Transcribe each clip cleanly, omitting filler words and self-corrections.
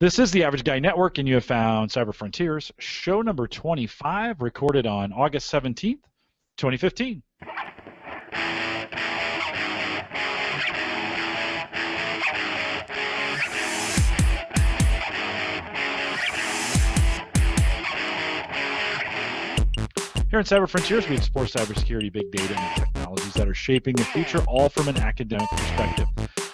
This is the Average Guy Network, and you have found Cyber Frontiers, show number 25, recorded on August 17th, 2015. Here in Cyber Frontiers, we explore cybersecurity, big data, and the technologies that are shaping the future, all from an academic perspective.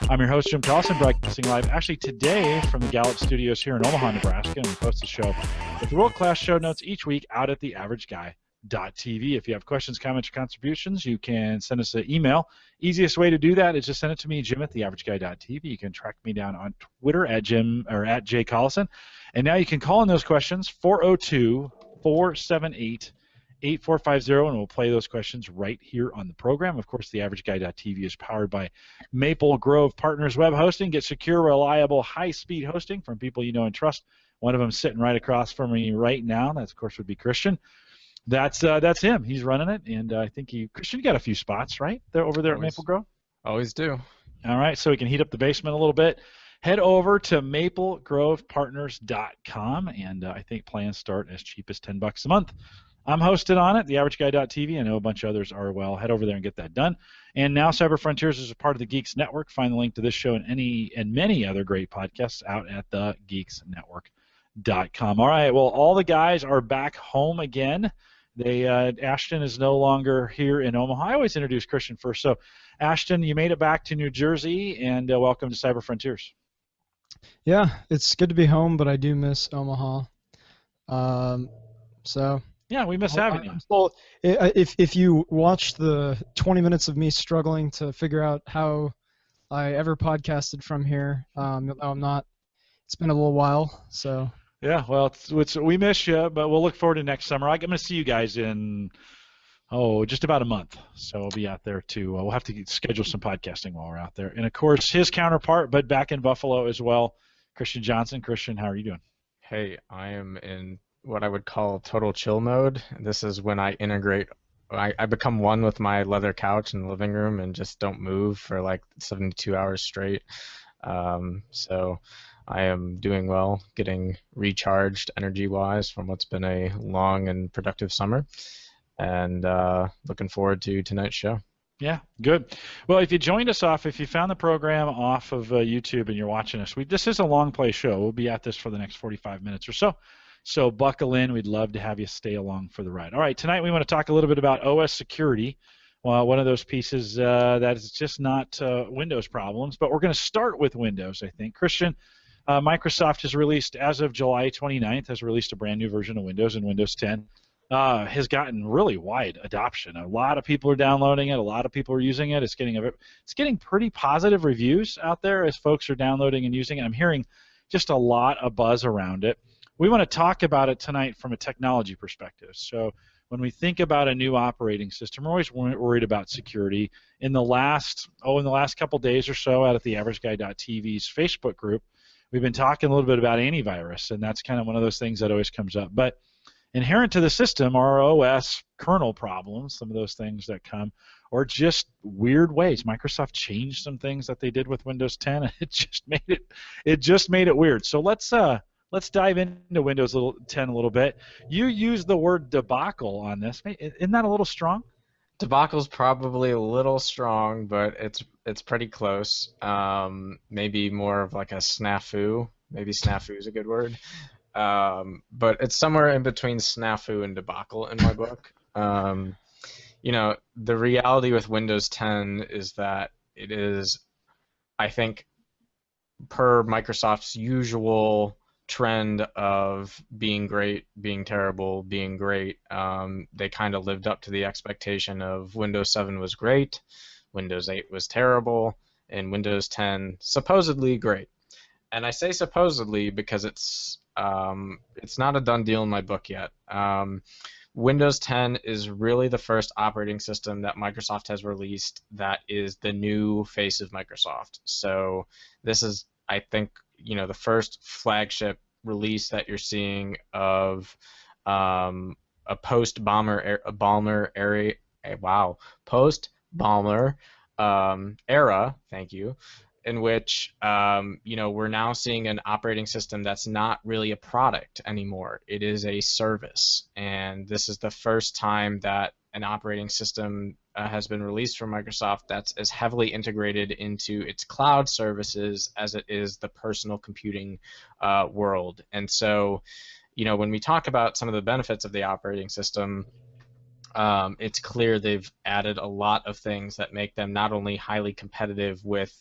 I'm your host, Jim Collison, broadcasting live actually today from the Gallup Studios here in Omaha, Nebraska, and we post the show with world-class show notes each week out at theaverageguy.tv. If you have questions, comments, or contributions, you can send us an email. Easiest way to do that is just send it to me, Jim at theaverageguy.tv. You can track me down on Twitter at Jim or at J Collison. And now you can call in those questions, 402-478-8450, and we'll play those questions right here on the program. Of course, theaverageguy.tv is powered by Maple Grove Partners Web Hosting. Get secure, reliable, high-speed hosting from people you know and trust. One of them sitting right across from me right now. That, of course, would be Christian. That's him. He's running it, and I think Christian, you got a few spots, right? They're over there at Maple Grove? Always do. All right, so we can heat up the basement a little bit. Head over to maplegrovepartners.com, and I think plans start as cheap as $10 a month. I'm hosted on it, theaverageguy.tv. I know a bunch of others are. Well, head over there and get that done. And now Cyber Frontiers is a part of the Geeks Network. Find the link to this show and many other great podcasts out at thegeeksnetwork.com. All right, well, all the guys are back home again. Ashton is no longer here in Omaha. I always introduce Christian first. So, Ashton, you made it back to New Jersey, and welcome to Cyber Frontiers. Yeah, it's good to be home, but I do miss Omaha. Yeah, we miss having you. Well, if you watch the 20 minutes of me struggling to figure out how I ever podcasted from here, I'm not. It's been a little while, so. Yeah, well, we miss you, but we'll look forward to next summer. I'm going to see you guys in just about a month, so we'll be out there too. We'll have to schedule some podcasting while we're out there, and of course his counterpart, but back in Buffalo as well, Christian Johnson. Christian, how are you doing? Hey, I am in what I would call total chill mode. This is when I become one with my leather couch in the living room and just don't move for like 72 hours straight. So I am doing well, getting recharged energy-wise from what's been a long and productive summer, and looking forward to tonight's show. Yeah, good. Well, if you joined us if you found the program off of YouTube and you're watching us, this is a long play show. We'll be at this for the next 45 minutes or so. So buckle in. We'd love to have you stay along for the ride. All right, tonight we want to talk a little bit about OS security. Well, one of those pieces that is just not Windows problems, but we're going to start with Windows, I think. Christian, Microsoft has released, as of July 29th, has released a brand new version of Windows, and Windows 10 has gotten really wide adoption. A lot of people are downloading it. A lot of people are using it. It's getting pretty positive reviews out there as folks are downloading and using it. I'm hearing just a lot of buzz around it. We want to talk about it tonight from a technology perspective. So when we think about a new operating system, we're always worried about security. In the last couple days or so, out at the AverageGuy.tv's Facebook group, we've been talking a little bit about antivirus, and that's kind of one of those things that always comes up. But inherent to the system are OS kernel problems, some of those things that come, or just weird ways. Microsoft changed some things that they did with Windows 10, and it just made it weird. So let's dive into Windows 10 a little bit. You used the word debacle on this. Isn't that a little strong? Debacle's probably a little strong, but it's pretty close. Maybe more of like a snafu. Maybe snafu is a good word. But it's somewhere in between snafu and debacle in my book. The reality with Windows 10 is that it is, I think, per Microsoft's usual trend of being great, being terrible, being great, they kind of lived up to the expectation of Windows 7 was great, Windows 8 was terrible, and Windows 10 supposedly great. And I say supposedly because it's not a done deal in my book yet. Windows 10 is really the first operating system that Microsoft has released that is the new face of Microsoft. So this is, I think, the first flagship release that you're seeing of a post-Balmer era. Thank you. in which we're now seeing an operating system that's not really a product anymore. It is a service, and this is the first time that an operating system has been released from Microsoft that's as heavily integrated into its cloud services as it is the personal computing world. And so, when we talk about some of the benefits of the operating system, it's clear they've added a lot of things that make them not only highly competitive with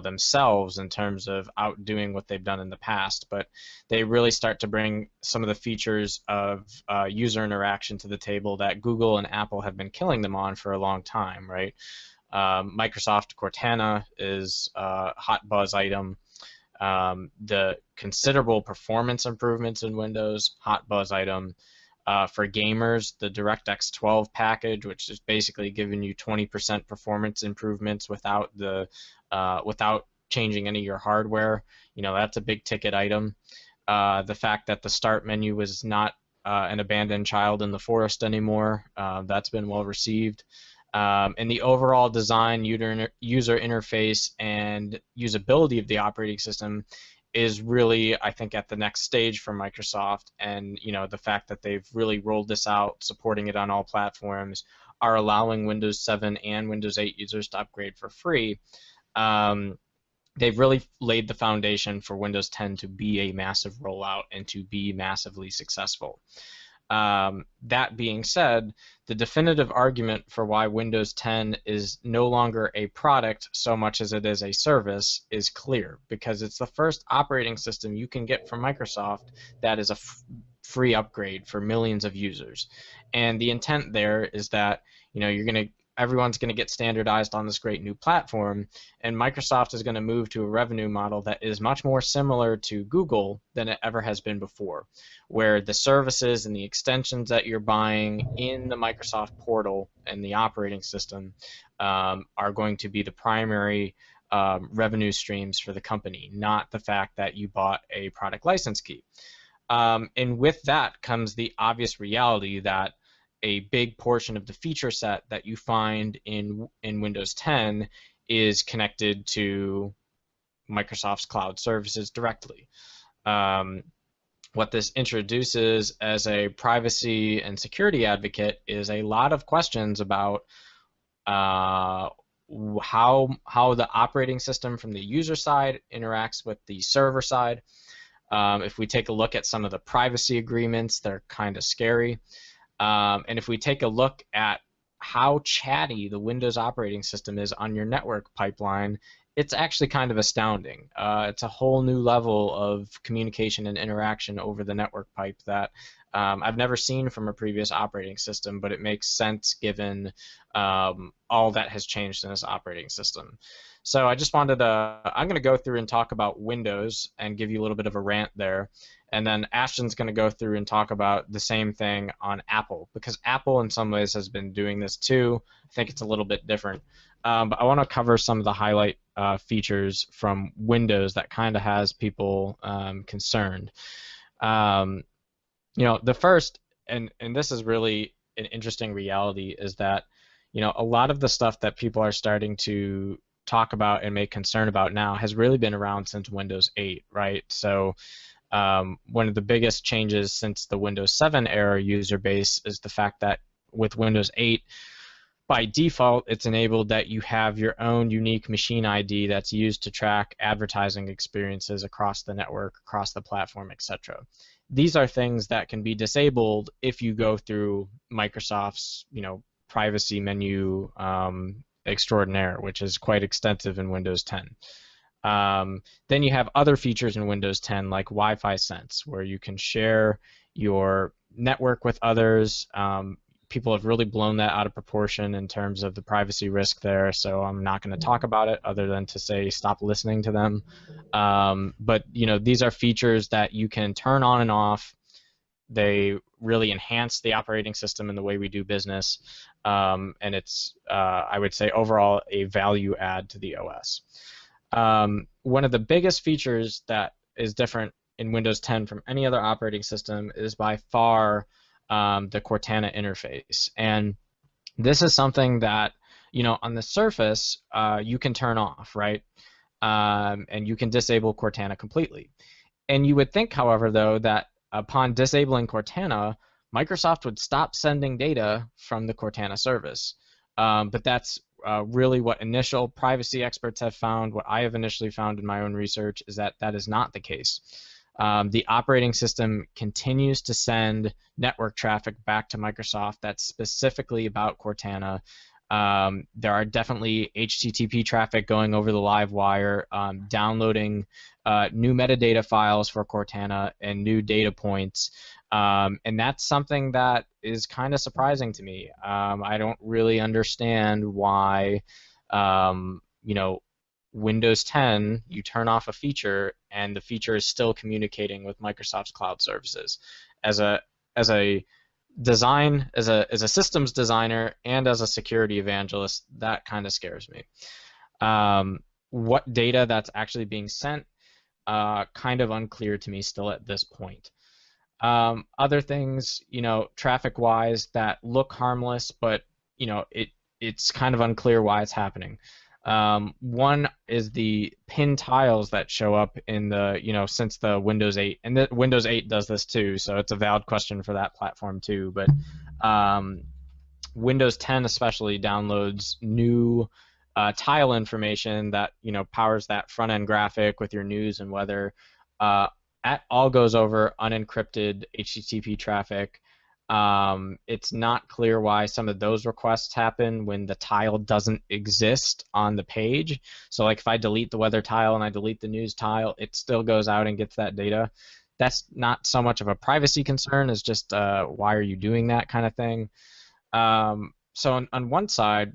themselves in terms of outdoing what they've done in the past, but they really start to bring some of the features of user interaction to the table that Google and Apple have been killing them on for a long time, right? Microsoft Cortana is a hot buzz item. The considerable performance improvements in Windows, hot buzz item. For gamers, the DirectX 12 package, which is basically giving you 20% performance improvements without changing any of your hardware, that's a big ticket item. The fact that the start menu was not an abandoned child in the forest anymore, that's been well received. And the overall design, user interface, and usability of the operating system is really, I think, at the next stage for Microsoft. And the fact that they've really rolled this out, supporting it on all platforms, are allowing Windows 7 and Windows 8 users to upgrade for free. They've really laid the foundation for Windows 10 to be a massive rollout and to be massively successful. That being said, the definitive argument for why Windows 10 is no longer a product so much as it is a service is clear, because it's the first operating system you can get from Microsoft that is a free upgrade for millions of users. And the intent there is that everyone's going to get standardized on this great new platform, and Microsoft is going to move to a revenue model that is much more similar to Google than it ever has been before, where the services and the extensions that you're buying in the Microsoft portal and the operating system are going to be the primary revenue streams for the company, not the fact that you bought a product license key. And with that comes the obvious reality that a big portion of the feature set that you find in Windows 10 is connected to Microsoft's cloud services directly. What this introduces as a privacy and security advocate is a lot of questions about how the operating system from the user side interacts with the server side. If we take a look at some of the privacy agreements, they're kind of scary. And if we take a look at how chatty the Windows operating system is on your network pipeline, it's actually kind of astounding. It's a whole new level of communication and interaction over the network pipe that I've never seen from a previous operating system, but it makes sense given all that has changed in this operating system. So I just wanted to, I'm going to go through and talk about Windows and give you a little bit of a rant there. And then Ashton's going to go through and talk about the same thing on Apple, because Apple in some ways has been doing this too. I think it's a little bit different. But I want to cover some of the highlight features from Windows that kind of has people concerned. The first, and this is really an interesting reality, is that a lot of the stuff that people are starting to talk about and make concern about now has really been around since Windows 8, right? So one of the biggest changes since the Windows 7 era user base is the fact that with Windows 8, by default, it's enabled that you have your own unique machine ID that's used to track advertising experiences across the network, across the platform, etc. These are things that can be disabled if you go through Microsoft's, privacy menu extraordinaire, which is quite extensive in Windows 10. Then you have other features in Windows 10 like Wi-Fi Sense, where you can share your network with others. People have really blown that out of proportion in terms of the privacy risk there, so I'm not going to talk about it other than to say stop listening to them. But these are features that you can turn on and off. They really enhance the operating system and the way we do business, and it's, I would say, overall a value add to the OS. One of the biggest features that is different in Windows 10 from any other operating system is by far the Cortana interface. And this is something that on the surface, you can turn off, right? And you can disable Cortana completely. And you would think, however, though, that upon disabling Cortana, Microsoft would stop sending data from the Cortana service. But that's really what initial privacy experts have found. What I have initially found in my own research is that that is not the case. The operating system continues to send network traffic back to Microsoft that's specifically about Cortana. There are definitely HTTP traffic going over the live wire, downloading new metadata files for Cortana and new data points. And that's something that is kind of surprising to me. I don't really understand why, Windows 10, you turn off a feature and the feature is still communicating with Microsoft's cloud services. As a systems designer and as a security evangelist, that kind of scares me. What data that's actually being sent, kind of unclear to me still at this point. Other things, traffic-wise that look harmless, but it's kind of unclear why it's happening. One is the pin tiles that show up in the, since the Windows 8, and the Windows 8 does this too, so it's a valid question for that platform too. But Windows 10 especially downloads new tile information that powers that front end graphic with your news and weather. That all goes over unencrypted HTTP traffic. It's not clear why some of those requests happen when the tile doesn't exist on the page. So like if I delete the weather tile and I delete the news tile, it still goes out and gets that data. That's not so much of a privacy concern as just why are you doing that kind of thing. So on one side,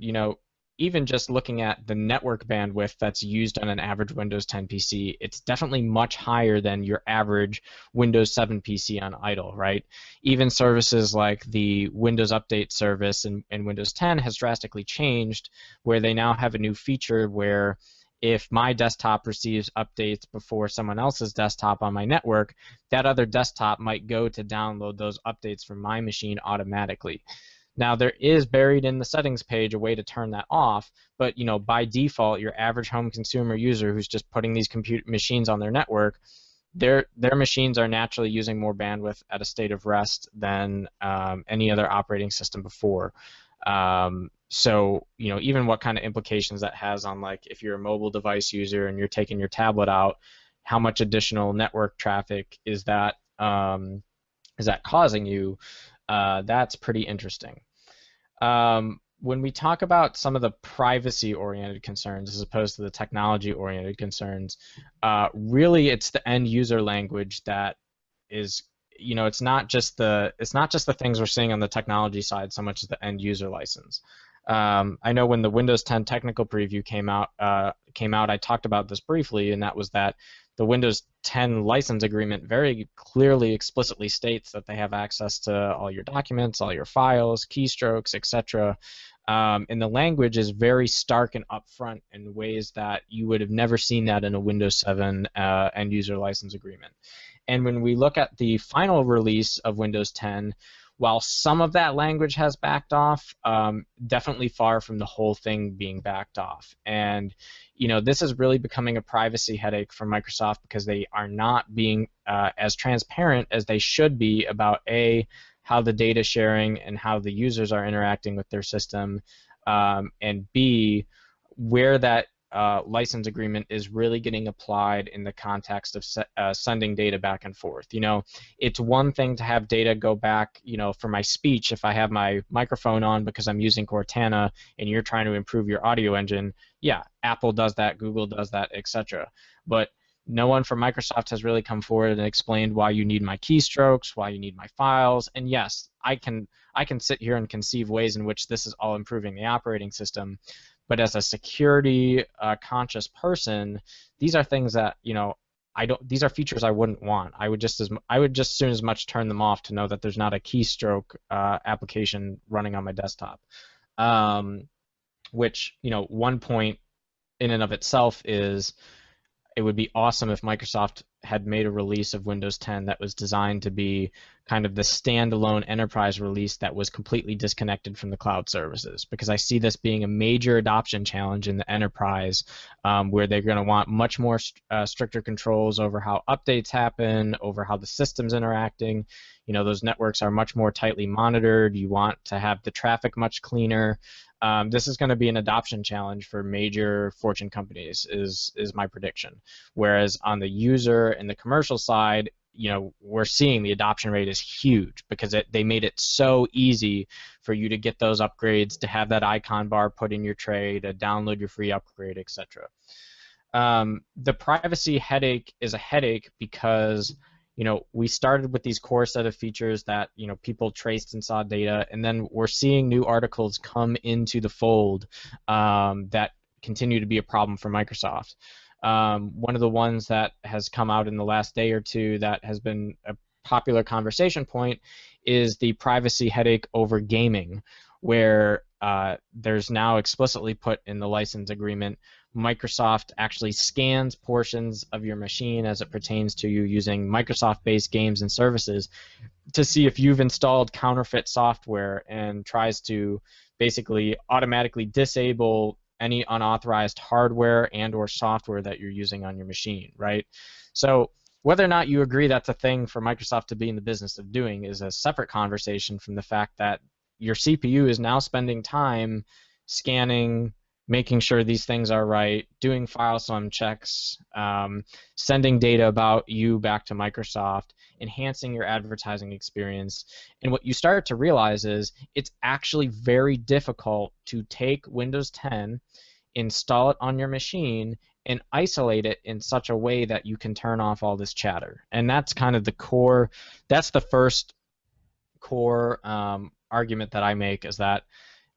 even just looking at the network bandwidth that's used on an average Windows 10 PC, it's definitely much higher than your average Windows 7 PC on idle, right? Even services like the Windows Update service in Windows 10 has drastically changed, where they now have a new feature where if my desktop receives updates before someone else's desktop on my network, that other desktop might go to download those updates from my machine automatically. Now, there is buried in the settings page a way to turn that off, but by default, your average home consumer user who's just putting these machines on their network, their machines are naturally using more bandwidth at a state of rest than any other operating system before. So even what kind of implications that has on, like, if you're a mobile device user and you're taking your tablet out, how much additional network traffic is that causing you? That's pretty interesting. When we talk about some of the privacy-oriented concerns as opposed to the technology-oriented concerns, really it's the end-user language that is, it's not just the things we're seeing on the technology side so much as the end-user license. I know when the Windows 10 technical preview came out, I talked about this briefly, and that was that the Windows 10 license agreement very clearly explicitly states that they have access to all your documents, all your files, keystrokes, etc. And the language is very stark and upfront in ways that you would have never seen that in a Windows 7 end-user license agreement. And when we look at the final release of Windows 10, while some of that language has backed off, definitely far from the whole thing being backed off. And this is really becoming a privacy headache for Microsoft because they are not being as transparent as they should be about how the data sharing and how the users are interacting with their system, and B, where that license agreement is really getting applied in the context of sending data back and forth. It's one thing to have data go back, for my speech, if I have my microphone on because I'm using Cortana and you're trying to improve your audio engine, yeah, Apple does that, Google does that, etc. But no one from Microsoft has really come forward and explained why you need my keystrokes, why you need my files, and yes, I can sit here and conceive ways in which this is all improving the operating system. But as a security conscious person, these are things that these are features I wouldn't want. I would just soon as much turn them off to know that there's not a keystroke application running on my desktop. Which one point in and of itself is, it would be awesome if Microsoft had made a release of Windows 10 that was designed to be kind of the standalone enterprise release that was completely disconnected from the cloud services, because I see this being a major adoption challenge in the enterprise, where they're going to want much more stricter controls over how updates happen, over how the system's interacting. You know, those networks are much more tightly monitored. You want to have the traffic much cleaner. This is going to be an adoption challenge for major Fortune companies, is my prediction. Whereas on the user and the commercial side, you know, we're seeing the adoption rate is huge because they made it so easy for you to get those upgrades, to have that icon bar put in your tray, to download your free upgrade, etc. The privacy headache is a headache because, you know, we started with these core set of features that, you know, people traced and saw data, and then we're seeing new articles come into the fold that continue to be a problem for Microsoft. One of the ones that has come out in the last day or two that has been a popular conversation point is the privacy headache over gaming, where there's now explicitly put in the license agreement, Microsoft actually scans portions of your machine as it pertains to you using Microsoft-based games and services to see if you've installed counterfeit software, and tries to basically automatically disable any unauthorized hardware and or software that you're using on your machine, right? So whether or not you agree that's a thing for Microsoft to be in the business of doing is a separate conversation from the fact that your CPU is now spending time scanning, making sure these things are right, doing file sum checks, sending data about you back to Microsoft, enhancing your advertising experience. And what you start to realize is it's actually very difficult to take Windows 10, install it on your machine, and isolate it in such a way that you can turn off all this chatter. And that's kind of the core, that's the first core argument that I make, is that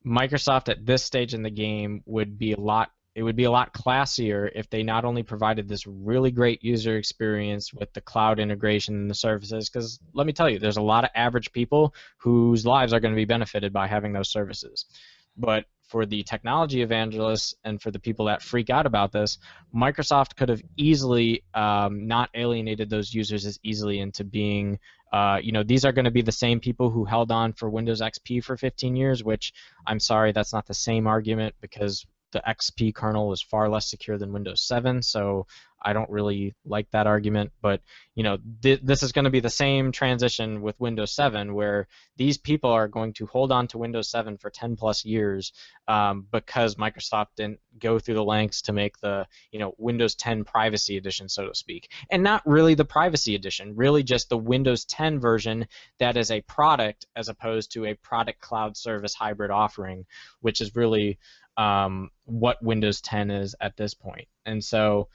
Microsoft at this stage in the game would be a lot classier if they not only provided this really great user experience with the cloud integration and the services, because let me tell you, there's a lot of average people whose lives are going to be benefited by having those services. But for the technology evangelists and for the people that freak out about this, Microsoft could have easily not alienated those users as easily into being, you know, these are going to be the same people who held on for Windows XP for 15 years, which I'm sorry, that's not the same argument, because the XP kernel is far less secure than Windows 7, so I don't really like that argument. But you know, this is going to be the same transition with Windows 7, where these people are going to hold on to Windows 7 for 10 plus years because Microsoft didn't go through the lengths to make the, you know, Windows 10 Privacy Edition, so to speak, and not really the Privacy Edition, really just the Windows 10 version that is a product as opposed to a product cloud service hybrid offering, which is really what Windows 10 is at this point. And so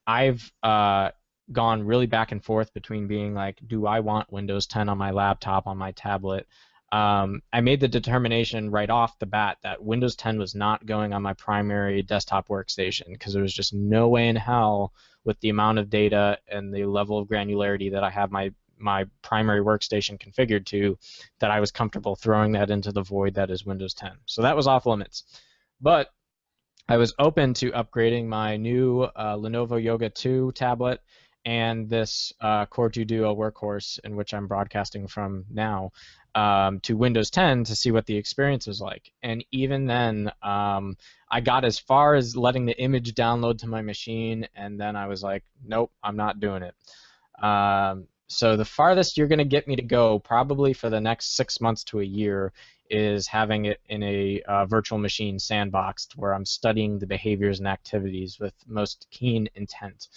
I've gone really back and forth between being like, do I want Windows 10 on my laptop, on my tablet? I made the determination right off the bat that Windows 10 was not going on my primary desktop workstation, because there was just no way in hell, with the amount of data and the level of granularity that I have my primary workstation configured to, that I was comfortable throwing that into the void that is Windows 10. So that was off limits. But I was open to upgrading my new Lenovo Yoga 2 tablet and this Core 2 Duo workhorse, in which I'm broadcasting from now, to Windows 10 to see what the experience was like. And even then, I got as far as letting the image download to my machine, and then I was like, nope, I'm not doing it. So the farthest you're going to get me to go, probably for the next 6 months to a year, is having it in a virtual machine sandboxed, where I'm studying the behaviors and activities with most keen intent.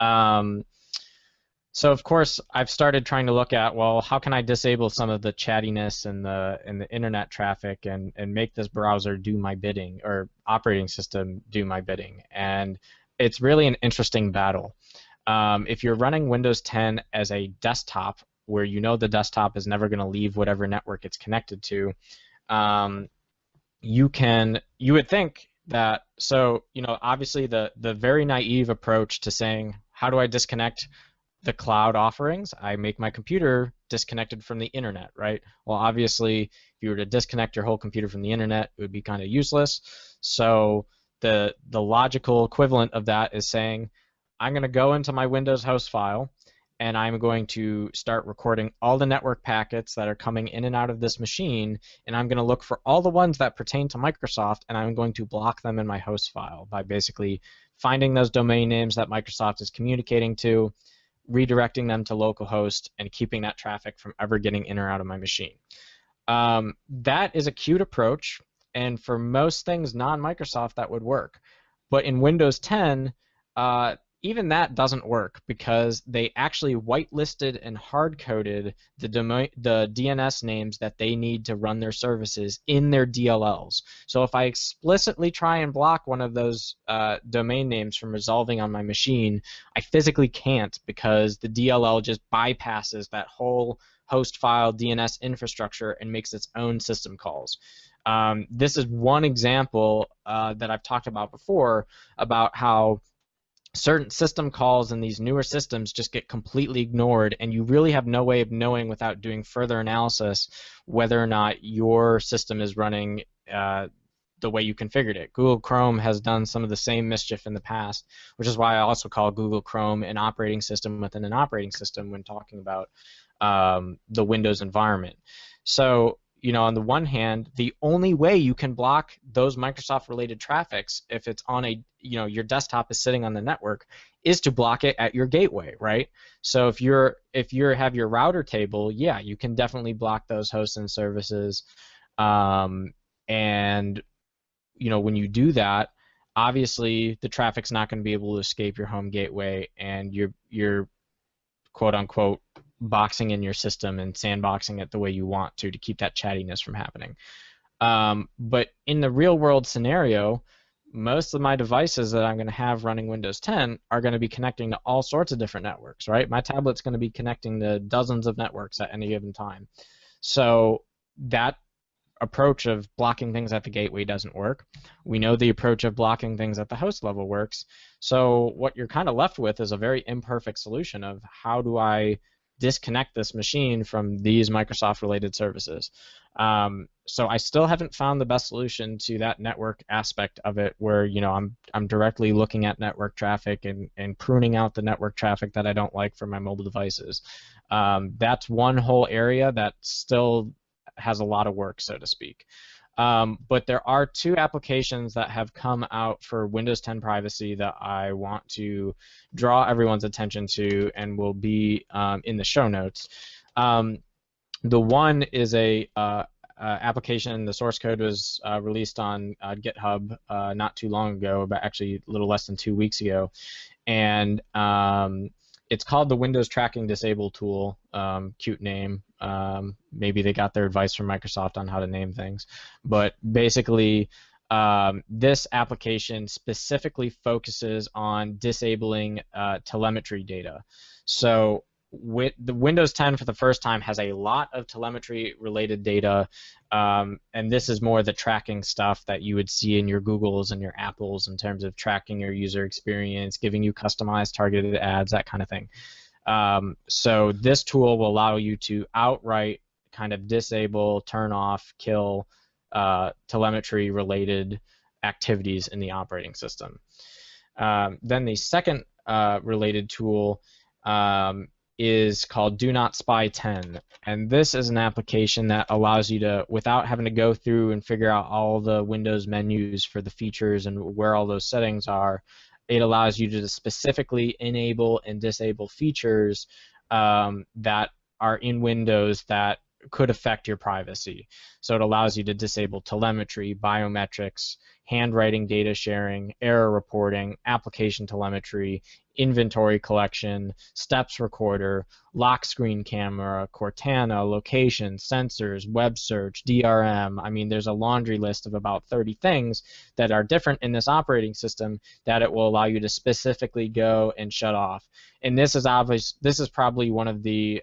So of course I've started trying to look at, well, how can I disable some of the chattiness and the internet traffic and make this browser do my bidding, or operating system do my bidding? And it's really an interesting battle. If you're running Windows 10 as a desktop, where you know the desktop is never going to leave whatever network it's connected to, you would think that, so, you know, obviously the very naive approach to saying, how do I disconnect the cloud offerings? I make my computer disconnected from the internet, right? Well, obviously, if you were to disconnect your whole computer from the internet, it would be kind of useless. So the logical equivalent of that is saying, I'm going to go into my Windows host file, and I'm going to start recording all the network packets that are coming in and out of this machine, and I'm going to look for all the ones that pertain to Microsoft, and I'm going to block them in my host file by basically finding those domain names that Microsoft is communicating to, redirecting them to localhost, and keeping that traffic from ever getting in or out of my machine. That is a cute approach, and for most things non-Microsoft that would work. But in Windows 10, even that doesn't work because they actually whitelisted and hard-coded the DNS names that they need to run their services in their DLLs. So if I explicitly try and block one of those domain names from resolving on my machine, I physically can't because the DLL just bypasses that whole host file DNS infrastructure and makes its own system calls. This is one example that I've talked about before about how certain system calls in these newer systems just get completely ignored, and you really have no way of knowing without doing further analysis whether or not your system is running the way you configured it. Google Chrome has done some of the same mischief in the past, which is why I also call Google Chrome an operating system within an operating system when talking about the Windows environment. So, you know, on the one hand, the only way you can block those Microsoft-related traffics if it's on a, you know, your desktop is sitting on the network, is to block it at your gateway, right? So if you have your router table, yeah, you can definitely block those hosts and services, and you know, when you do that, obviously the traffic's not going to be able to escape your home gateway, and you're quote unquote boxing in your system and sandboxing it the way you want to keep that chattiness from happening. But in the real world scenario, most of my devices that I'm going to have running Windows 10 are going to be connecting to all sorts of different networks, right? My tablet's going to be connecting to dozens of networks at any given time. So that approach of blocking things at the gateway doesn't work. We know the approach of blocking things at the host level works. So what you're kind of left with is a very imperfect solution of how do I disconnect this machine from these Microsoft-related services. So I still haven't found the best solution to that network aspect of it, where, you know, I'm directly looking at network traffic and pruning out the network traffic that I don't like for my mobile devices. That's one whole area that still has a lot of work, so to speak. But there are two applications that have come out for Windows 10 privacy that I want to draw everyone's attention to and will be in the show notes. The one is a application. The source code was released on GitHub not too long ago, but actually a little less than 2 weeks ago, and it's called the Windows Tracking Disable Tool. Cute name. Maybe they got their advice from Microsoft on how to name things. But basically, this application specifically focuses on disabling telemetry data. So with the Windows 10 for the first time has a lot of telemetry related data, and this is more the tracking stuff that you would see in your Googles and your Apples in terms of tracking your user experience, giving you customized targeted ads, that kind of thing. So this tool will allow you to outright kind of disable, turn off, kill telemetry related activities in the operating system. Then the second related tool is called Do Not Spy 10, and this is an application that allows you to, without having to go through and figure out all the Windows menus for the features and where all those settings are, it allows you to specifically enable and disable features that are in Windows that could affect your privacy. So it allows you to disable telemetry, biometrics, handwriting data sharing, error reporting, application telemetry, inventory collection, steps recorder, lock screen camera, Cortana, location, sensors, web search, DRM. I mean, there's a laundry list of about 30 things that are different in this operating system that it will allow you to specifically go and shut off. And this is probably one of the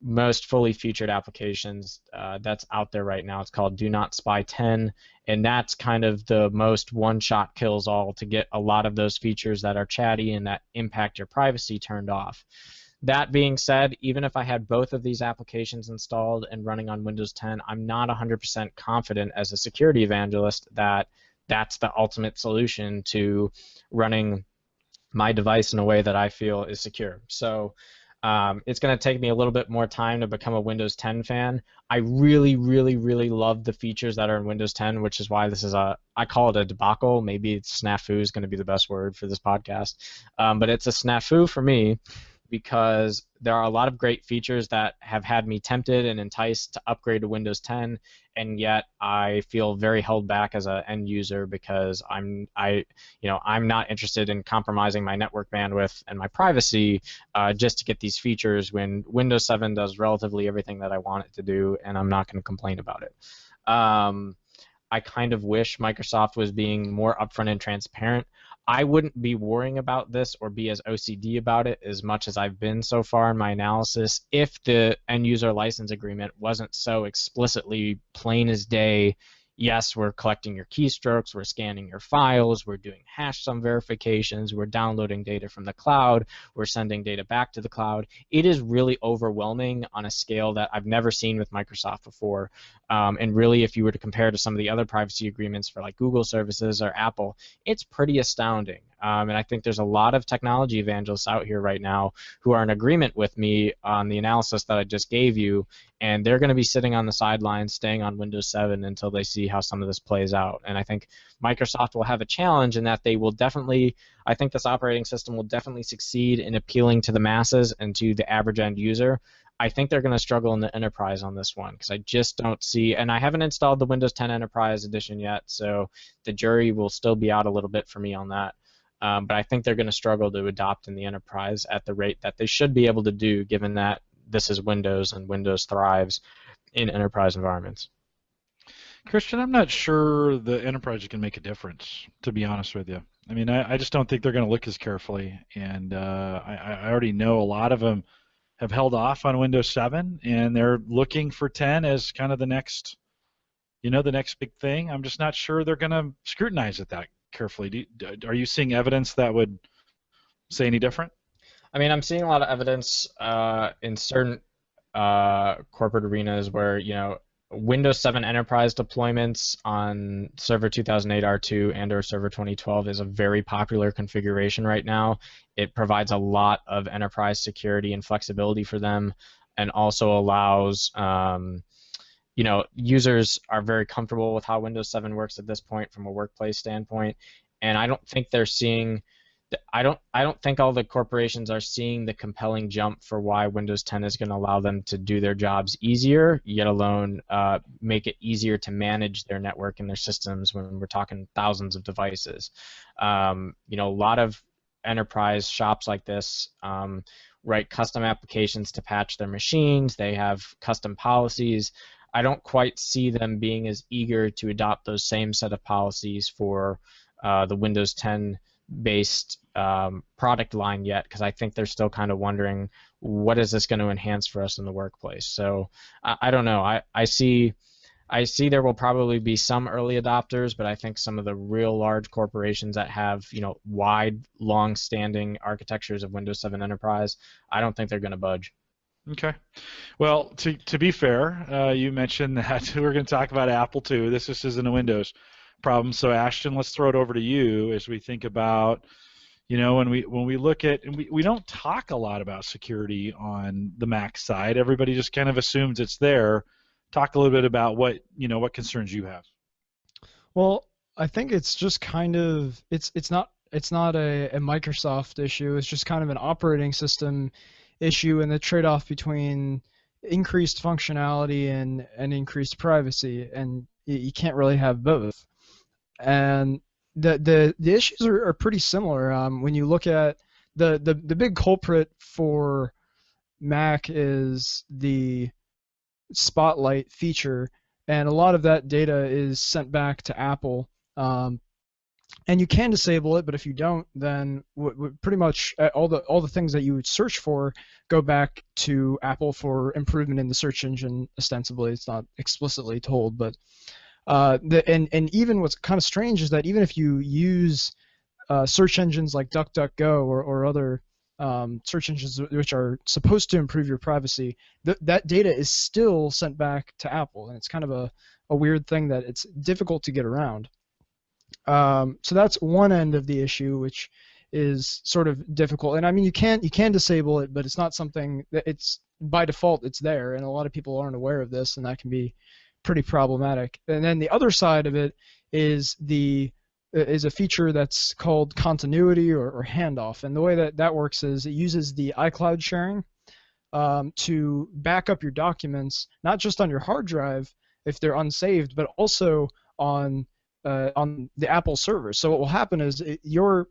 most fully featured applications that's out there right now. It's called Do Not Spy 10, and that's kind of the most one-shot kills all to get a lot of those features that are chatty and that impact your privacy turned off. That being said, even if I had both of these applications installed and running on Windows 10, I'm not 100% confident as a security evangelist that that's the ultimate solution to running my device in a way that I feel is secure. So it's going to take me a little bit more time to become a Windows 10 fan. I really, really, really love the features that are in Windows 10, which is why this is I call it a debacle. Maybe snafu is going to be the best word for this podcast. But it's a snafu for me because there are a lot of great features that have had me tempted and enticed to upgrade to Windows 10, and yet I feel very held back as an end user because I'm not interested in compromising my network bandwidth and my privacy just to get these features when Windows 7 does relatively everything that I want it to do, and I'm not going to complain about it. I kind of wish Microsoft was being more upfront and transparent. I wouldn't be worrying about this or be as OCD about it as much as I've been so far in my analysis if the end user license agreement wasn't so explicitly plain as day. Yes, we're collecting your keystrokes, we're scanning your files, we're doing hash sum verifications, we're downloading data from the cloud, we're sending data back to the cloud. It is really overwhelming on a scale that I've never seen with Microsoft before. And really, if you were to compare to some of the other privacy agreements for like Google services or Apple, it's pretty astounding. And I think there's a lot of technology evangelists out here right now who are in agreement with me on the analysis that I just gave you, and they're going to be sitting on the sidelines staying on Windows 7 until they see how some of this plays out. And I think Microsoft will have a challenge in that they will definitely, I think this operating system will definitely succeed in appealing to the masses and to the average end user. I think they're going to struggle in the enterprise on this one because I just don't see, and I haven't installed the Windows 10 Enterprise Edition yet, so the jury will still be out a little bit for me on that. But I think they're going to struggle to adopt in the enterprise at the rate that they should be able to do, given that this is Windows and Windows thrives in enterprise environments. Christian, I'm not sure the enterprise can make a difference, to be honest with you. I mean, I just don't think they're going to look as carefully, and I already know a lot of them have held off on Windows 7, and they're looking for 10 as kind of the next, the next big thing. I'm just not sure they're going to scrutinize it that carefully. Are you seeing evidence that would say any different? I mean, I'm seeing a lot of evidence in certain corporate arenas where, Windows 7 Enterprise deployments on Server 2008 R2 and or Server 2012 is a very popular configuration right now. It provides a lot of enterprise security and flexibility for them, and also allows users are very comfortable with how Windows 7 works at this point from a workplace standpoint, and I don't think they're seeing. I don't think all the corporations are seeing the compelling jump for why Windows 10 is going to allow them to do their jobs easier, yet alone make it easier to manage their network and their systems when we're talking thousands of devices. A lot of enterprise shops like this write custom applications to patch their machines. They have custom policies. I don't quite see them being as eager to adopt those same set of policies for the Windows 10 based product line yet, because I think they're still kind of wondering what is this going to enhance for us in the workplace. So I don't know. I see there will probably be some early adopters, but I think some of the real large corporations that have wide, long-standing architectures of Windows 7 Enterprise, I don't think they're going to budge. Okay. Well, to be fair, you mentioned that we're going to talk about Apple too. This just isn't a Windows problem. So Ashton, let's throw it over to you as we think about, when we look at, and we don't talk a lot about security on the Mac side. Everybody just kind of assumes it's there. Talk a little bit about what concerns you have. Well, I think it's just kind of it's not a Microsoft issue. It's just kind of an operating system issue, and the trade-off between increased functionality and increased privacy, and you can't really have both. And the issues are pretty similar. When you look at the big culprit for Mac is the Spotlight feature, and a lot of that data is sent back to Apple. And you can disable it, but if you don't, then pretty much all the things that you would search for go back to Apple for improvement in the search engine. Ostensibly, it's not explicitly told, but and even what's kind of strange is that even if you use search engines like DuckDuckGo or other search engines which are supposed to improve your privacy, that data is still sent back to Apple, and it's kind of a weird thing that it's difficult to get around. So that's one end of the issue, which is sort of difficult. And I mean, you can disable it, but it's not something that it's by default it's there, and a lot of people aren't aware of this, and that can be pretty problematic. And then the other side of it is a feature that's called continuity or handoff. And the way that works is it uses the iCloud sharing to back up your documents, not just on your hard drive if they're unsaved, but also on the Apple server. So what will happen is if you're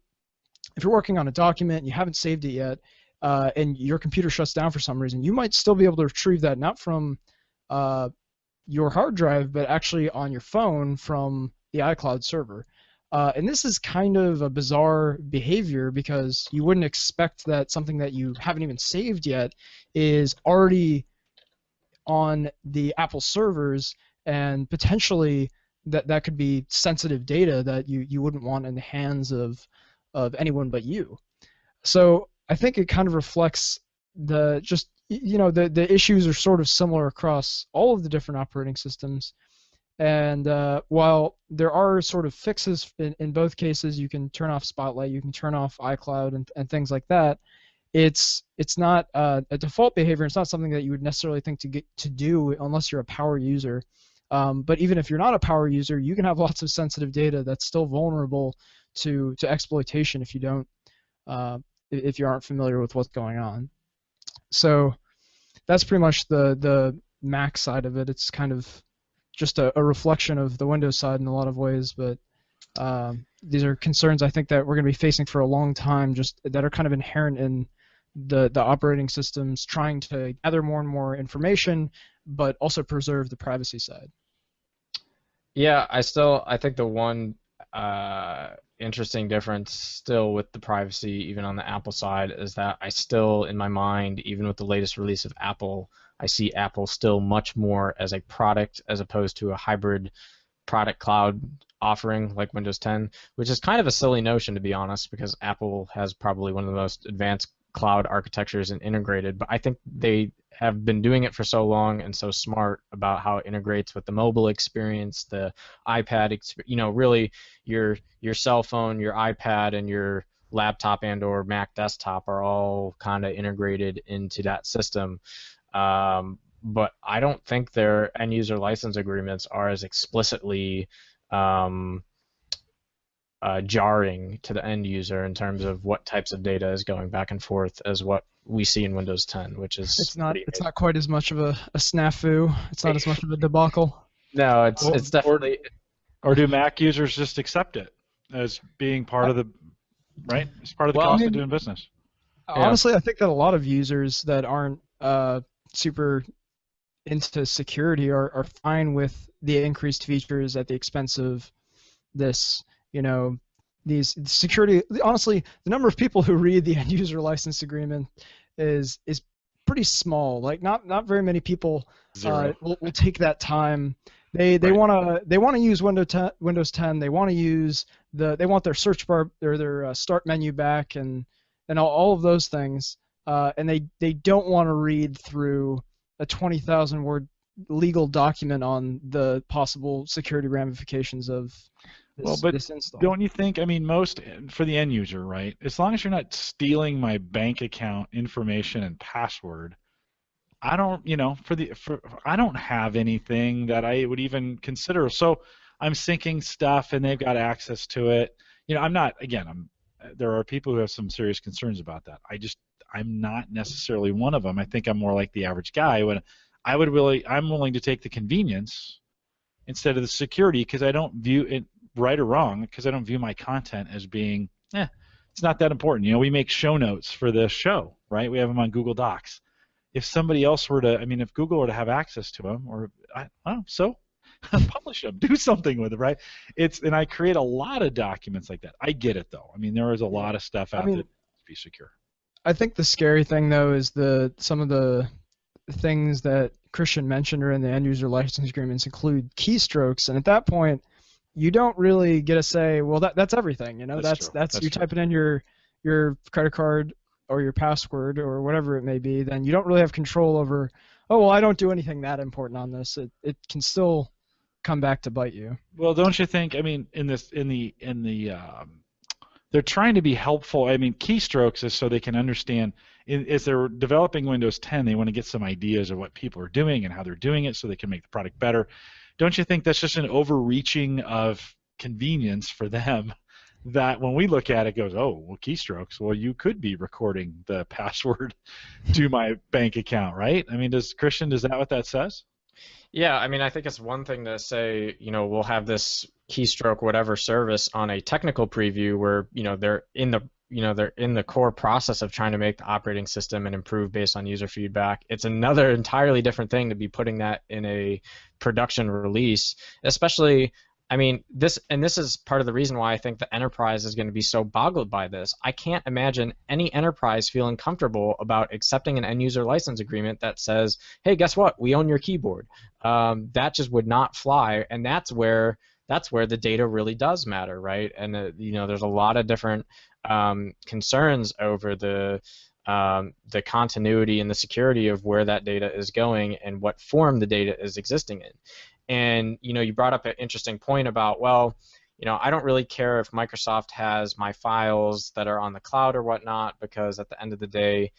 working on a document and you haven't saved it yet, and your computer shuts down for some reason, you might still be able to retrieve that not from your hard drive, but actually on your phone from the iCloud server. And this is kind of a bizarre behavior because you wouldn't expect that something that you haven't even saved yet is already on the Apple servers, and potentially that could be sensitive data that you wouldn't want in the hands of anyone but you. So I think it kind of reflects the issues are sort of similar across all of the different operating systems. And while there are sort of fixes in both cases, you can turn off Spotlight, you can turn off iCloud and things like that. It's not a default behavior. It's not something that you would necessarily think to do unless you're a power user. But even if you're not a power user, you can have lots of sensitive data that's still vulnerable to exploitation if you aren't familiar with what's going on. So that's pretty much the Mac side of it. It's kind of just a reflection of the Windows side in a lot of ways, but these are concerns I think that we're going to be facing for a long time, just that are kind of inherent in the operating systems trying to gather more and more information, but also preserve the privacy side. Yeah, I think the one interesting difference still with the privacy, even on the Apple side, is that I still, in my mind, even with the latest release of Apple, I see Apple still much more as a product as opposed to a hybrid product cloud offering like Windows 10, which is kind of a silly notion, to be honest, because Apple has probably one of the most advanced cloud architectures and integrated, but I think they have been doing it for so long and so smart about how it integrates with the mobile experience, the iPad experience, really your cell phone, your iPad, and your laptop and or Mac desktop are all kind of integrated into that system. But I don't think their end user license agreements are as explicitly jarring to the end user in terms of what types of data is going back and forth as what we see in Windows 10, which is it's not quite as much of a snafu. It's not as much of a debacle. No, it's definitely. Or do Mac users just accept it as being part of the right? It's part of the cost of doing business. Honestly, I think that a lot of users that aren't super into security are fine with the increased features at the expense of this. These security. Honestly, the number of people who read the end user license agreement is pretty small. Like not very many people will take that time. They want to use Windows 10. They want to use they want their search bar or their start menu back and all of those things. And they don't want to read through a 20,000 word legal document on the possible security ramifications of this install. Don't you think? I mean, most for the end user, right? As long as you're not stealing my bank account information and password, I don't, I don't have anything that I would even consider. So I'm syncing stuff, and they've got access to it. I'm not. Again, there are people who have some serious concerns about that. I'm not necessarily one of them. I think I'm more like the average guy. When I'm willing to take the convenience instead of the security, because I don't view it right or wrong, because I don't view my content as being, it's not that important. We make show notes for the show, right? We have them on Google Docs. If somebody else were to, if Google were to have access to them, or so publish them, do something with it, right? And I create a lot of documents like that. I get it though. There is a lot of stuff out there that needs to be secure. I think the scary thing though is some of the things that Christian mentioned are in the end user license agreements include keystrokes, and at that point, you don't really get to say, well, that's everything. That's you type it in your credit card or your password or whatever it may be, then you don't really have control over, oh, well, I don't do anything that important on this. It can still come back to bite you. Well, don't you think? In the they're trying to be helpful. I mean, keystrokes is so they can understand. As they're developing Windows 10, they want to get some ideas of what people are doing and how they're doing it so they can make the product better. Don't you think that's just an overreaching of convenience for them that when we look at it goes, oh, well, keystrokes, well, you could be recording the password to my bank account, right? I mean, Christian, is that what that says? Yeah, I mean, I think it's one thing to say, we'll have this keystroke whatever service on a technical preview where, they're in the core process of trying to make the operating system and improve based on user feedback. It's another entirely different thing to be putting that in a production release, especially. I mean, this is part of the reason why I think the enterprise is going to be so boggled by this. I can't imagine any enterprise feeling comfortable about accepting an end-user license agreement that says, hey, guess what? We own your keyboard. That just would not fly, and that's where the data really does matter, right? And there's a lot of different concerns over the continuity and the security of where that data is going and what form the data is existing in. And you brought up an interesting point about, well, I don't really care if Microsoft has my files that are on the cloud or whatnot, because at the end of the day,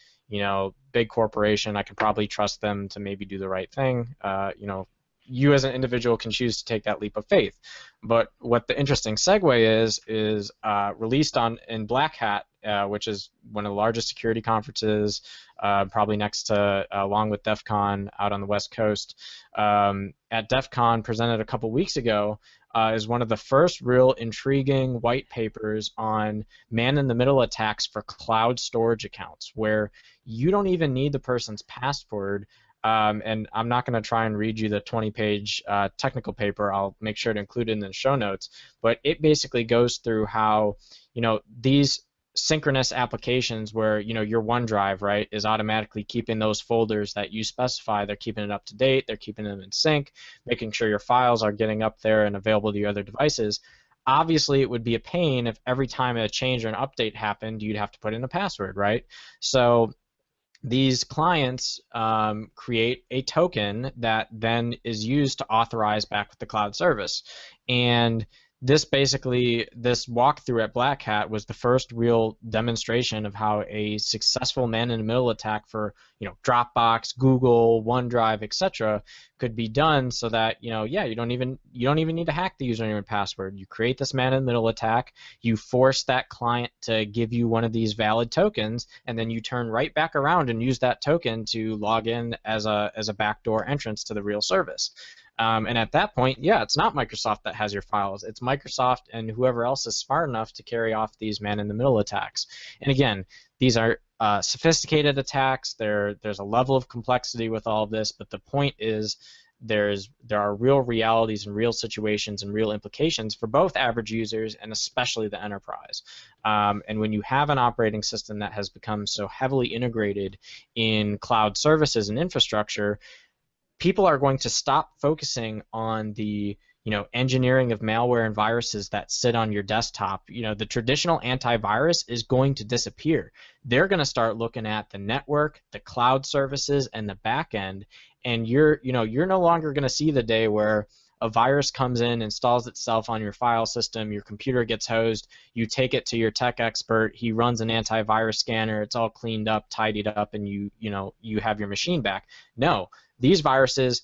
big corporation, I can probably trust them to maybe do the right thing. You as an individual can choose to take that leap of faith. But what the interesting segue is released in Black Hat, which is one of the largest security conferences, probably next to, along with DEF CON out on the West Coast. At DEF CON, presented a couple weeks ago, is one of the first real intriguing white papers on man-in-the-middle attacks for cloud storage accounts, where you don't even need the person's password. And I'm not going to try and read you the 20-page technical paper. I'll make sure to include it in the show notes. But it basically goes through how, these synchronous applications where, your OneDrive, right, is automatically keeping those folders that you specify. They're keeping it up to date. They're keeping them in sync, making sure your files are getting up there and available to your other devices. Obviously, it would be a pain if every time a change or an update happened, you'd have to put in a password, right? So these clients create a token that then is used to authorize back with the cloud service. And this walkthrough at Black Hat was the first real demonstration of how a successful man-in-the-middle attack for Dropbox, Google, OneDrive, etc. could be done, so that you don't even need to hack the username and password. You create this man-in-the-middle attack, you force that client to give you one of these valid tokens, and then you turn right back around and use that token to log in as a backdoor entrance to the real service. And at that point, it's not Microsoft that has your files. It's Microsoft and whoever else is smart enough to carry off these man-in-the-middle attacks. And again, these are sophisticated attacks. There's a level of complexity with all of this, but the point is there are real realities and real situations and real implications for both average users and especially the enterprise. And when you have an operating system that has become so heavily integrated in cloud services and infrastructure, people are going to stop focusing on the engineering of malware and viruses that sit on your desktop. The traditional antivirus is going to disappear. They're going to start looking at the network, the cloud services, and the back end. And you're no longer going to see the day where a virus comes in, installs itself on your file system, your computer gets hosed, you take it to your tech expert, he runs an antivirus scanner, it's all cleaned up, tidied up, and you have your machine back. No. These viruses,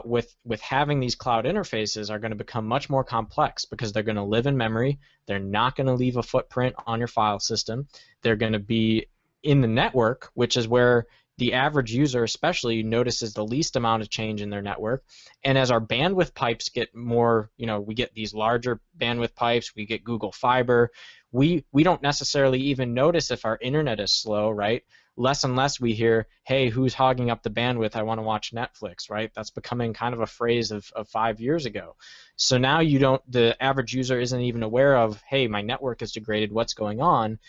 with having these cloud interfaces, are going to become much more complex because they're going to live in memory. They're not going to leave a footprint on your file system. They're going to be in the network, which is where the average user especially notices the least amount of change in their network. And as our bandwidth pipes get more, we get these larger bandwidth pipes, we get Google Fiber, we don't necessarily even notice if our internet is slow, right? Less and less we hear, hey, who's hogging up the bandwidth? I want to watch Netflix, right? That's becoming kind of a phrase of 5 years ago. So now the average user isn't even aware of, hey, my network is degraded, what's going on?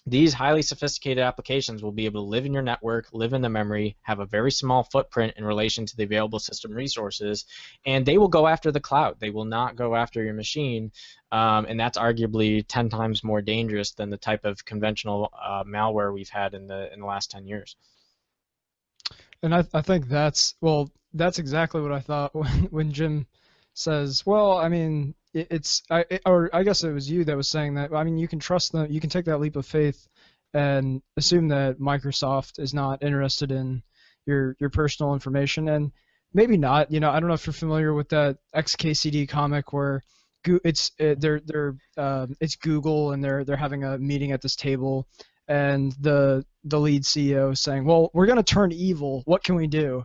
These highly sophisticated applications will be able to live in your network, live in the memory, have a very small footprint in relation to the available system resources, and they will go after the cloud. They will not go after your machine, and that's arguably 10 times more dangerous than the type of conventional malware we've had in the last 10 years. And I think that's exactly what I thought when Jim says, well, I mean, or I guess it was you that was saying that. I mean, you can trust them. You can take that leap of faith and assume that Microsoft is not interested in your personal information, and maybe not. You know, I don't know if you're familiar with that XKCD comic where it's Google and they're having a meeting at this table, and the lead CEO is saying, well, we're going to turn evil. What can we do?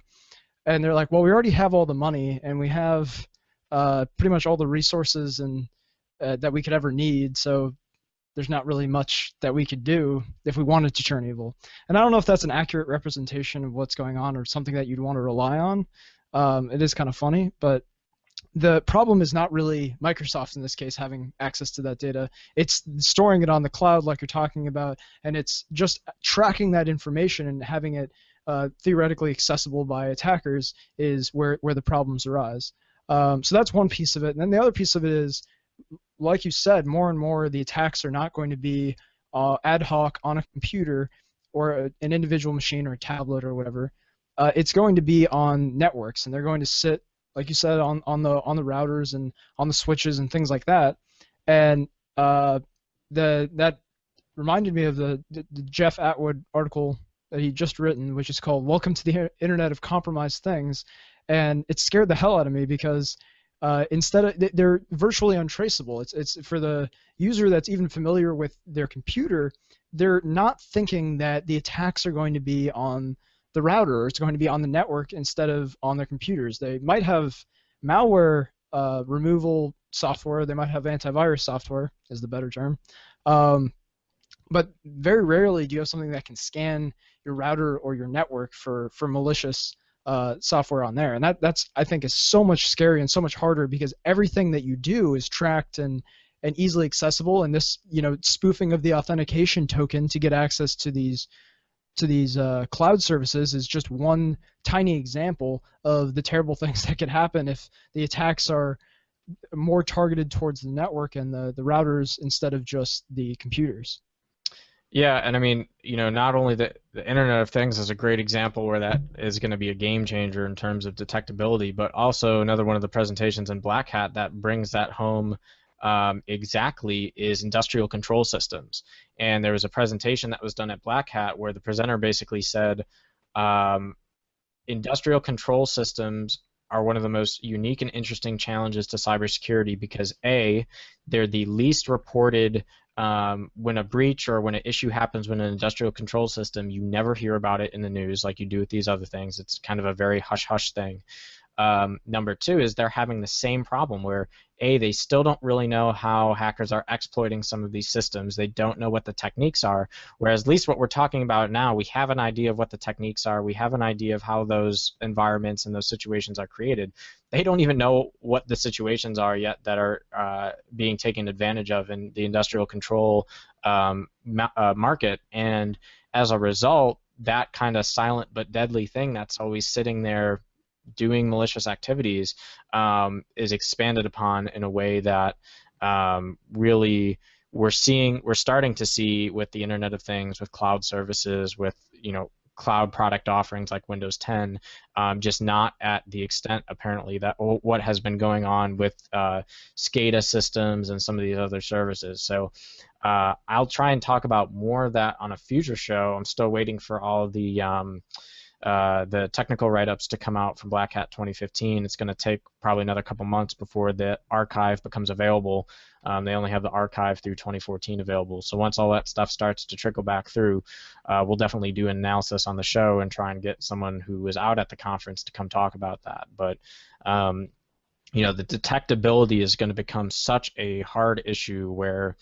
And they're like, well, we already have all the money and we have pretty much all the resources and that we could ever need. So there's not really much that we could do if we wanted to turn evil. And I don't know if that's an accurate representation of what's going on or something that you'd want to rely on. It is kind of funny, but the problem is not really Microsoft in this case having access to that data. It's storing it on the cloud like you're talking about, and it's just tracking that information and having it theoretically accessible by attackers is where the problems arise. So that's one piece of it. And then the other piece of it is, like you said, more and more the attacks are not going to be ad hoc on a computer or an individual machine or a tablet or whatever. It's going to be on networks, and they're going to sit, like you said, on the routers and on the switches and things like that. And that reminded me of the Jeff Atwood article that he just written, which is called "Welcome to the Internet of Compromised Things," and it scared the hell out of me because instead of they're virtually untraceable. It's for the user that's even familiar with their computer, they're not thinking that the attacks are going to be on the router, or it's going to be on the network instead of on their computers. They might have malware removal software. They might have antivirus software, is the better term. But very rarely do you have something that can scan your router or your network for malicious software on there. And that's I think is so much scary and so much harder because everything that you do is tracked and easily accessible. And this, spoofing of the authentication token to get access to these cloud services is just one tiny example of the terrible things that could happen if the attacks are more targeted towards the network and the routers instead of just the computers. Yeah, and I mean, not only the Internet of Things is a great example where that is going to be a game changer in terms of detectability, but also another one of the presentations in Black Hat that brings that home exactly is industrial control systems. And there was a presentation that was done at Black Hat where the presenter basically said industrial control systems are one of the most unique and interesting challenges to cybersecurity because A, they're the least reported. When a breach or when an issue happens with an industrial control system, you never hear about it in the news like you do with these other things. It's kind of a very hush-hush thing. Number two is they're having the same problem where, A, they still don't really know how hackers are exploiting some of these systems. They don't know what the techniques are, whereas at least what we're talking about now, we have an idea of what the techniques are. We have an idea of how those environments and those situations are created. They don't even know what the situations are yet that are being taken advantage of in the industrial control market. And as a result, that kind of silent but deadly thing that's always sitting there doing malicious activities is expanded upon in a way that really we're starting to see with the Internet of Things, with cloud services, with cloud product offerings like Windows 10, just not at the extent apparently that what has been going on with SCADA systems and some of these other services. So I'll try and talk about more of that on a future show. I'm still waiting for all of the technical write-ups to come out from Black Hat 2015. It's going to take probably another couple months before the archive becomes available. They only have the archive through 2014 available. So once all that stuff starts to trickle back through, we'll definitely do an analysis on the show and try and get someone who was out at the conference to come talk about that. But the detectability is going to become such a hard issue where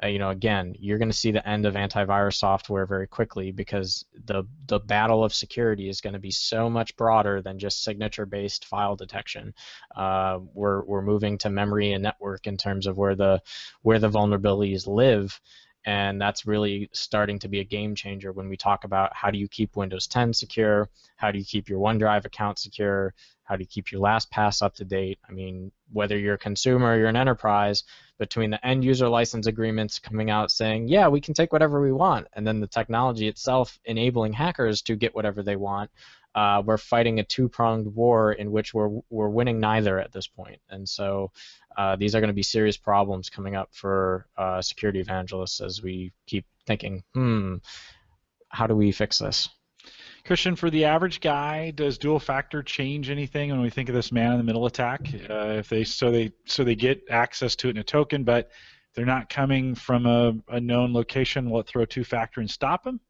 again, you're going to see the end of antivirus software very quickly because the battle of security is going to be so much broader than just signature-based file detection. We're moving to memory and network in terms of where the vulnerabilities live, and that's really starting to be a game changer when we talk about how do you keep Windows 10 secure, how do you keep your OneDrive account secure, how do you keep your LastPass up to date. I mean, whether you're a consumer or you're an enterprise, between the end user license agreements coming out saying, yeah, we can take whatever we want, and then the technology itself enabling hackers to get whatever they want, we're fighting a two-pronged war in which we're winning neither at this point. And so these are going to be serious problems coming up for security evangelists as we keep thinking, how do we fix this? Christian, for the average guy, does dual factor change anything when we think of this man-in-the-middle attack? If they get access to it in a token, but they're not coming from a known location, will it throw two-factor and stop them?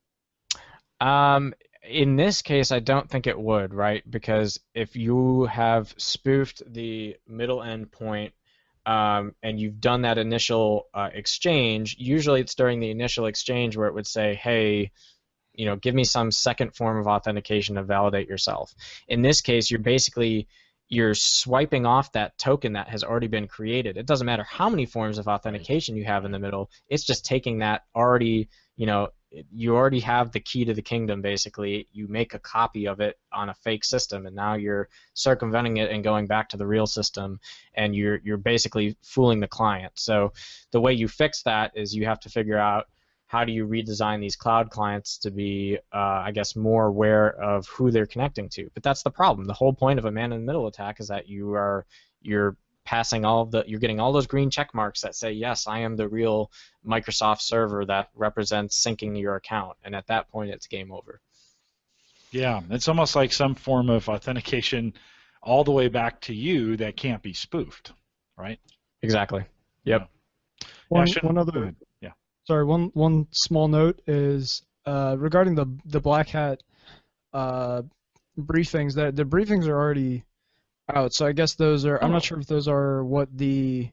In this case, I don't think it would, right? Because if you have spoofed the middle end point and you've done that initial exchange, usually it's during the initial exchange where it would say, hey, give me some second form of authentication to validate yourself. In this case, you're swiping off that token that has already been created. It doesn't matter how many forms of authentication you have in the middle. It's just taking that already, you already have the key to the kingdom, basically. You make a copy of it on a fake system, and now you're circumventing it and going back to the real system, and you're basically fooling the client. So the way you fix that is you have to figure out, how do you redesign these cloud clients to be, I guess, more aware of who they're connecting to? But that's the problem. The whole point of a man-in-the-middle attack is that you're passing you're getting all those green check marks that say, yes, I am the real Microsoft server that represents syncing your account. And at that point, it's game over. Yeah, it's almost like some form of authentication all the way back to you that can't be spoofed, right? Exactly. Yep. One other. Sorry, one small note is regarding the Black Hat briefings. That the briefings are already out, so I guess those are. I'm not sure if those are what the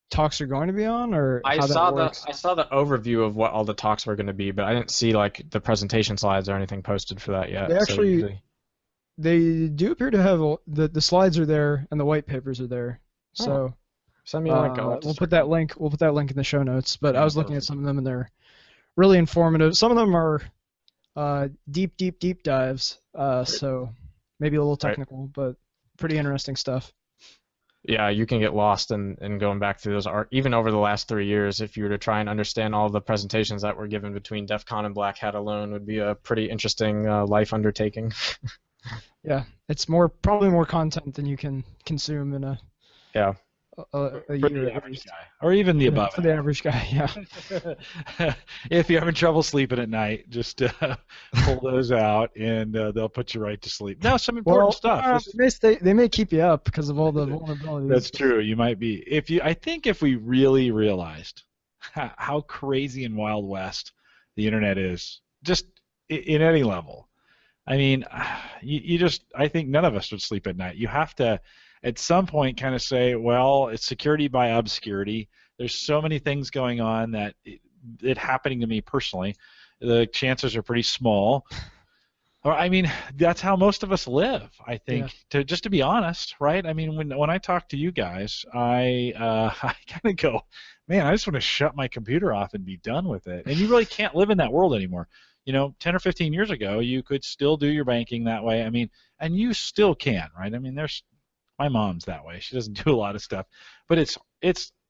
talks are going to be on, or how that works. I saw the overview of what all the talks were going to be, but I didn't see like the presentation slides or anything posted for that yet. They do appear to have the slides are there and the white papers are there. So. Send me a link. We'll put that link. We'll put that link in the show notes. But I was looking at some of them, and they're really informative. Some of them are deep dives. So maybe a little technical, but pretty interesting stuff. Yeah, you can get lost in going back through those even over the last 3 years. If you were to try and understand all the presentations that were given between DEF CON and Black Hat alone, would be a pretty interesting life undertaking. Yeah, it's probably more content than you can consume in a year. For the average guy, or even the above. For the average guy, yeah. If you're having trouble sleeping at night, just pull those out, and they'll put you right to sleep. Now, some important stuff. They may keep you up because of all the vulnerabilities. That's true. You might be. I think if we really realized how crazy and Wild West the internet is, just in any level, I mean, I think none of us would sleep at night. You have to, at some point, kind of say, well, it's security by obscurity. There's so many things going on that it happening to me personally, the chances are pretty small. Or I mean, that's how most of us live, I think. Yeah. To be honest, right? I mean, when I talk to you guys, I kind of go, man, I just want to shut my computer off and be done with it. And you really can't live in that world anymore. 10 or 15 years ago, you could still do your banking that way. I mean, and you still can, right? I mean, my mom's that way. She doesn't do a lot of stuff, but it's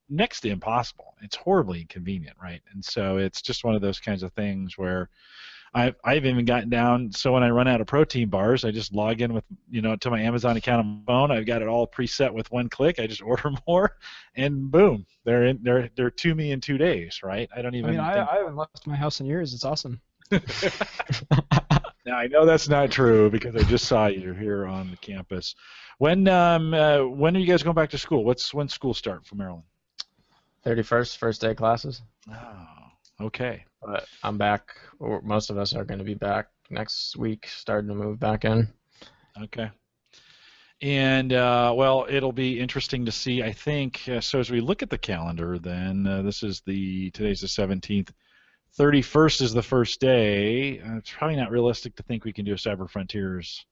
next to impossible. It's horribly inconvenient, right? And so it's just one of those kinds of things where I've even gotten down. So when I run out of protein bars, I just log in with to my Amazon account on my phone. I've got it all preset with one click. I just order more, and boom, they're to me in 2 days, right? I haven't left my house in years. It's awesome. Now I know that's not true because I just saw you here on the campus. When are you guys going back to school? When school start for Maryland? 31st, first day of classes. Oh, okay. But I'm back, or most of us are going to be back next week, starting to move back in. Okay. And well, it'll be interesting to see. I think so. As we look at the calendar, then today's the 17th. 31st is the first day. It's probably not realistic to think we can do a Cyber Frontiers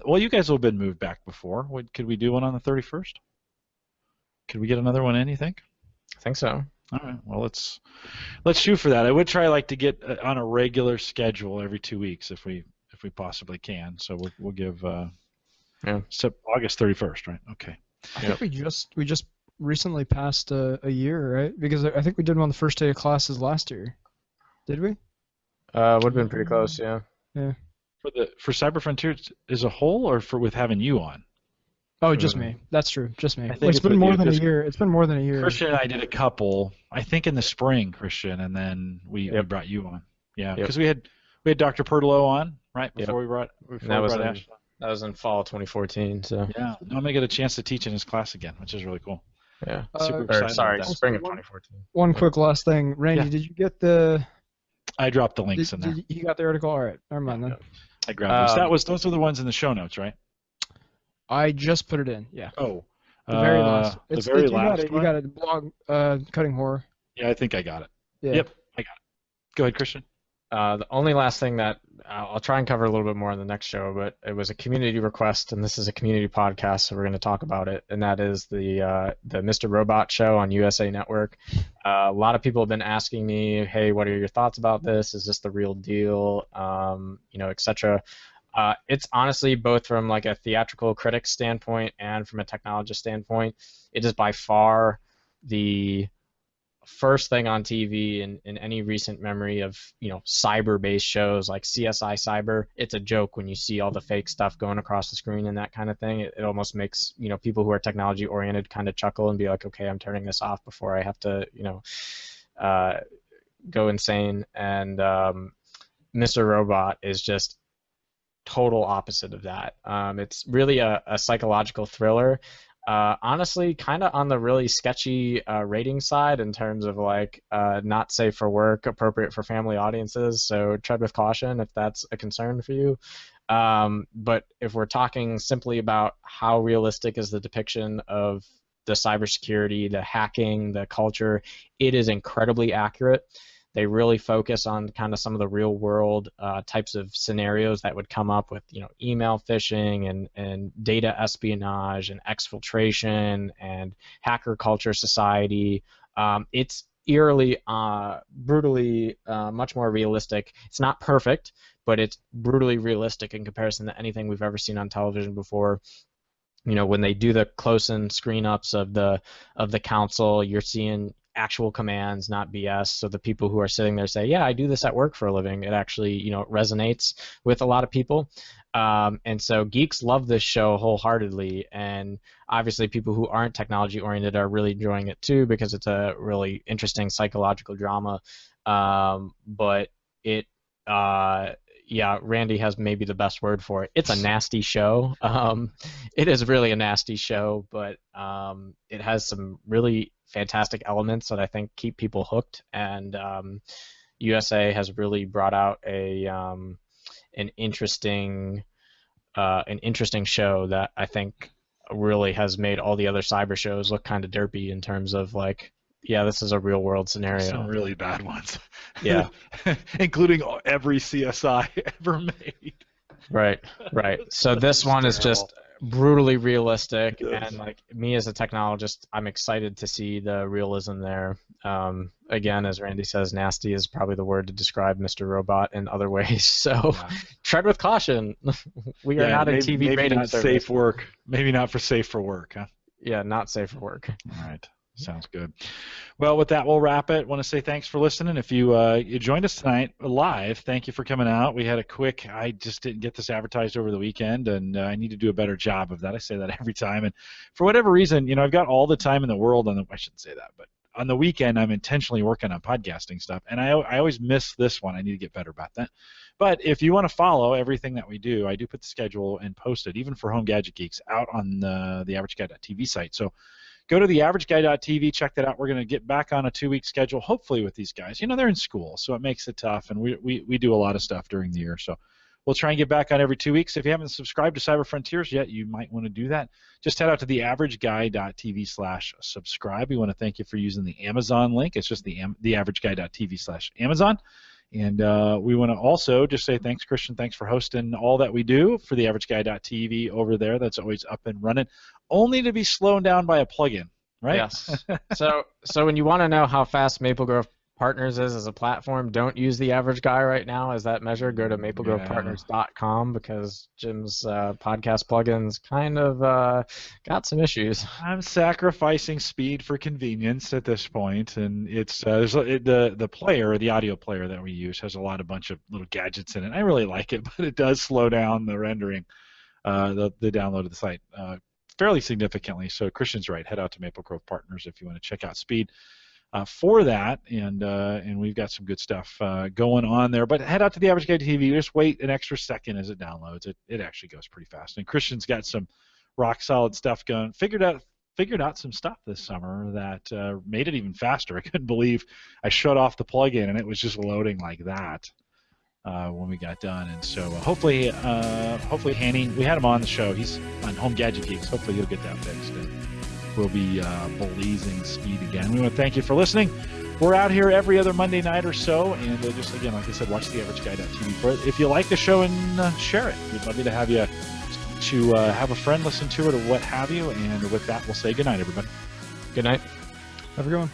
well, you guys will have been moved back before. Could we do one on the 31st? Could we get another one in, you think? I think so. All right. Well, let's shoot for that. I would try to get on a regular schedule every 2 weeks if we possibly can. So we'll give August 31st, right? Okay. I think we just recently passed a year, right? Because I think we did one on the first day of classes last year. Did we? Would have been pretty close, yeah. Yeah. For Cyber Frontiers as a whole, or with having you on? Oh, just me. That's true. Just me. I think It's been with more you, than a 'cause year. It's been more than a year. Christian and I did a couple, I think in the spring, Christian, and then we Yep. brought you on. Yeah, Yep. because we had Dr. Pertolo on right Yep. before we brought And Ashton. that was in fall 2014. So Yeah, I'm gonna get a chance to teach in his class again, which is really cool. yeah. Super Or excited sorry, about that. spring of 2014. One quick last thing, Randy. Yeah. Did you get the? I dropped the links in there. You got the article? All right. Never mind then. I grabbed those. Those are the ones in the show notes, right? I just put it in. Yeah. Oh, The very last. The very last You one? got it. Blog. Cutting horror. Yeah, I think I got it. Yeah. Yep, I got it. Go ahead, Christian. The only last thing that I'll try and cover a little bit more in the next show, but it was a community request, and this is a community podcast, so we're going to talk about it, and that is the Mr. Robot show on USA Network. A lot of people have been asking me, hey, what are your thoughts about this? Is this the real deal? Etc. It's honestly, both from like a theatrical critic standpoint and from a technologist standpoint, it is by far the first thing on TV in any recent memory of cyber-based shows like CSI Cyber. It's a joke when you see all the fake stuff going across the screen and that kind of thing. It almost makes people who are technology oriented kind of chuckle and be like, okay, I'm turning this off before I have to go insane. And Mr. Robot is just total opposite of that. It's really a psychological thriller. Honestly, kind of on the really sketchy rating side in terms of like not safe for work, appropriate for family audiences. So tread with caution if that's a concern for you. But if we're talking simply about how realistic is the depiction of the cybersecurity, the hacking, the culture, it is incredibly accurate. They really focus on kind of some of the real world types of scenarios that would come up with email phishing and data espionage and exfiltration and hacker culture society. It's eerily, brutally much more realistic. It's not perfect, but it's brutally realistic in comparison to anything we've ever seen on television before. When they do the close-in screen-ups of the council, you're seeing actual commands, not BS. So the people who are sitting there say, yeah, I do this at work for a living. It actually, resonates with a lot of people. And so geeks love this show wholeheartedly. And obviously people who aren't technology oriented are really enjoying it too, because it's a really interesting psychological drama. But it, Randy has maybe the best word for it. It's a nasty show. It is really a nasty show, but it has some really fantastic elements that I think keep people hooked, and USA has really brought out an interesting show that I think really has made all the other cyber shows look kind of derpy in terms of like, yeah, this is a real world scenario. Some really bad ones. Yeah. Including every CSI ever made. Right. So this one is just brutally realistic, and like me as a technologist, I'm excited to see the realism there. Again, as Randy says, nasty is probably the word to describe Mr. Robot in other ways. So tread with caution. We are not a TV maybe rating not service. safe work. Maybe not for safe for work, huh? Yeah, not safe for work. All right. Sounds good. Well, with that, we'll wrap it. Want to say thanks for listening. If you joined us tonight live, thank you for coming out. We had I just didn't get this advertised over the weekend, and I need to do a better job of that. I say that every time, and for whatever reason, I've got all the time in the world. I shouldn't say that, but on the weekend, I'm intentionally working on podcasting stuff, and I always miss this one. I need to get better about that. But if you want to follow everything that we do, I do put the schedule and post it, even for Home Gadget Geeks, out on the averageguy.tv site. So go to theaverageguy.tv, check that out. We're going to get back on a 2-week schedule, hopefully, with these guys. They're in school, so it makes it tough, and we do a lot of stuff during the year. So we'll try and get back on every 2 weeks. If you haven't subscribed to Cyber Frontiers yet, you might want to do that. Just head out to theaverageguy.tv/subscribe. We want to thank you for using the Amazon link. It's just theaverageguy.tv/Amazon. And we want to also just say thanks, Christian. Thanks for hosting all that we do for theaverageguy.tv over there. That's always up and running, only to be slowed down by a plugin, right? Yes. So when you want to know how fast Maple Grove Partners is as a platform, don't use the average guy right now as that measure. Go to maplegrovepartners.com because Jim's podcast plugins kind of got some issues. I'm sacrificing speed for convenience at this point, and it's the player, the audio player that we use, has a bunch of little gadgets in it. I really like it, but it does slow down the rendering, the download of the site fairly significantly. So Christian's right. Head out to Maple Grove Partners if you want to check out speed for that, and we've got some good stuff going on there. But head out to the Average Guy TV. Just wait an extra second as it downloads. It actually goes pretty fast. And Christian's got some rock solid stuff going. Figured out some stuff this summer that made it even faster. I couldn't believe I shut off the plugin and it was just loading like that when we got done. And so hopefully Hanny, we had him on the show. He's on Home Gadget Geeks. Hopefully he'll get that fixed and we'll be blazing speed again. We want to thank you for listening. We're out here every other Monday night or so, and just again, like I said, watch theaverageguy.tv. If you like the show, and share it. We'd love to have you to have a friend listen to it or what have you. And with that, we'll say good night, everybody. Good night. Have a good one.